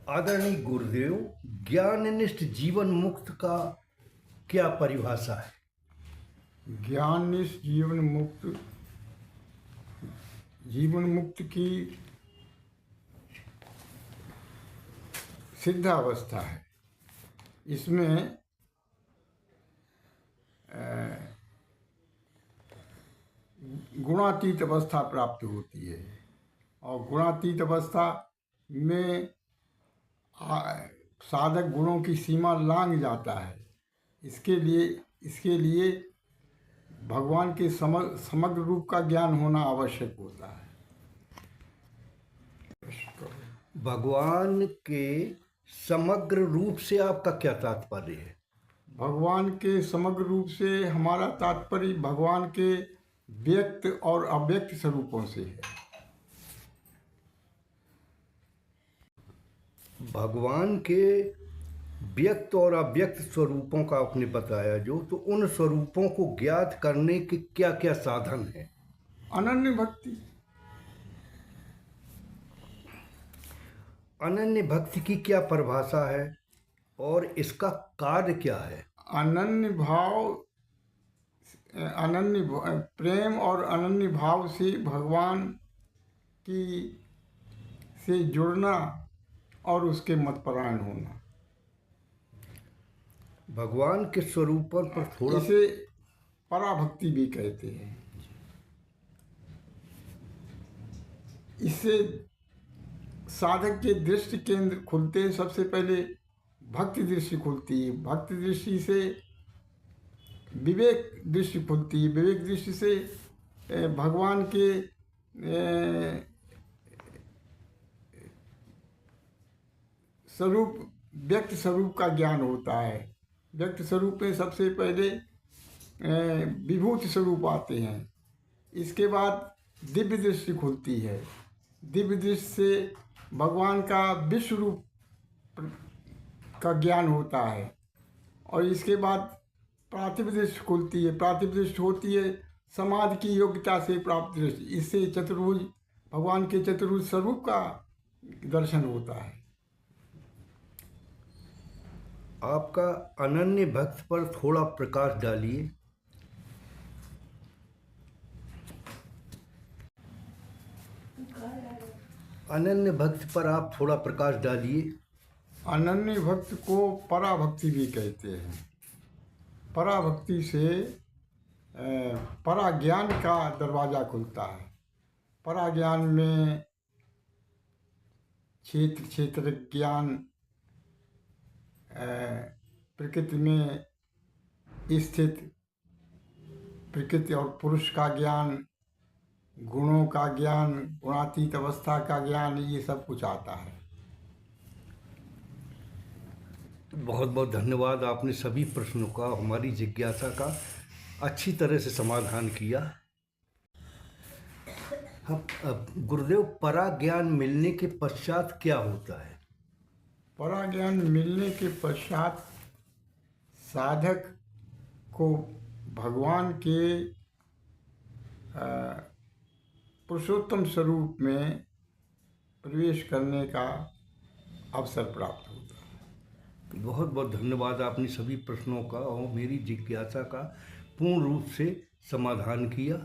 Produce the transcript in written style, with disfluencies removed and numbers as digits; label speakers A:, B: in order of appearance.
A: आदरणीय गुरुदेव, ज्ञाननिष्ठ जीवन मुक्त का क्या परिभाषा है?
B: ज्ञाननिष्ठ जीवन मुक्त की सिद्ध अवस्था है। इसमें गुणातीत अवस्था प्राप्त होती है और गुणातीत अवस्था में साधक गुणों की सीमा लांघ जाता है। इसके लिए भगवान के समग्र रूप का ज्ञान होना आवश्यक होता है।
A: भगवान के समग्र रूप से आपका क्या तात्पर्य है?
B: भगवान के समग्र रूप से हमारा तात्पर्य भगवान के व्यक्त और अव्यक्त स्वरूपों से है।
A: भगवान के व्यक्त और अव्यक्त स्वरूपों का आपने बताया तो उन स्वरूपों को ज्ञात करने के क्या क्या साधन हैं?
B: अनन्य भक्ति।
A: अनन्य भक्ति की क्या परिभाषा है और इसका कार्य क्या है?
B: प्रेम और अनन्य भाव से भगवान की से जुड़ना और उसके मतपरायण होना।
A: भगवान के स्वरूपों पर थोड़ा
B: इसे पराभक्ति भी कहते हैं। इससे साधक के दृष्टि केंद्र खुलते हैं। सबसे पहले भक्ति दृष्टि खुलती है। भक्ति दृष्टि से विवेक दृष्टि खुलती है। विवेक दृष्टि से भगवान के स्वरूप व्यक्त स्वरूप का ज्ञान होता है। व्यक्त स्वरूप में सबसे पहले विभूति स्वरूप आते हैं। इसके बाद दिव्य दृष्टि खुलती है। दिव्य दृष्टि से भगवान का विश्व रूप का ज्ञान होता है और इसके बाद पार्थिव दृष्टि खुलती है। पार्थिव दृष्टि होती है समाधि की योग्यता से प्राप्त दृष्टि। इससे चतुर्भुज भगवान के चतुर्भुज स्वरूप का दर्शन होता है।
A: आपका अनन्य भक्त पर थोड़ा प्रकाश डालिए। अनन्य भक्त पर आप थोड़ा प्रकाश डालिए।
B: अनन्य भक्त को पराभक्ति भी कहते हैं। पराभक्ति से पराज्ञान का दरवाजा खुलता है। पराज्ञान में क्षेत्र ज्ञान, प्रकृति में स्थित प्रकृति और पुरुष का ज्ञान, गुणों का ज्ञान, गुणातीत अवस्था का ज्ञान, ये सब कुछ आता है।
A: बहुत बहुत धन्यवाद। आपने सभी प्रश्नों का, हमारी जिज्ञासा का अच्छी तरह से समाधान किया। हम गुरुदेव, पराज्ञान मिलने के पश्चात क्या होता है?
B: पराज्ञान मिलने के पश्चात साधक को भगवान के पुरुषोत्तम स्वरूप में प्रवेश करने का अवसर प्राप्त होता है।
A: बहुत बहुत धन्यवाद। आपने सभी प्रश्नों का और मेरी जिज्ञासा का पूर्ण रूप से समाधान किया।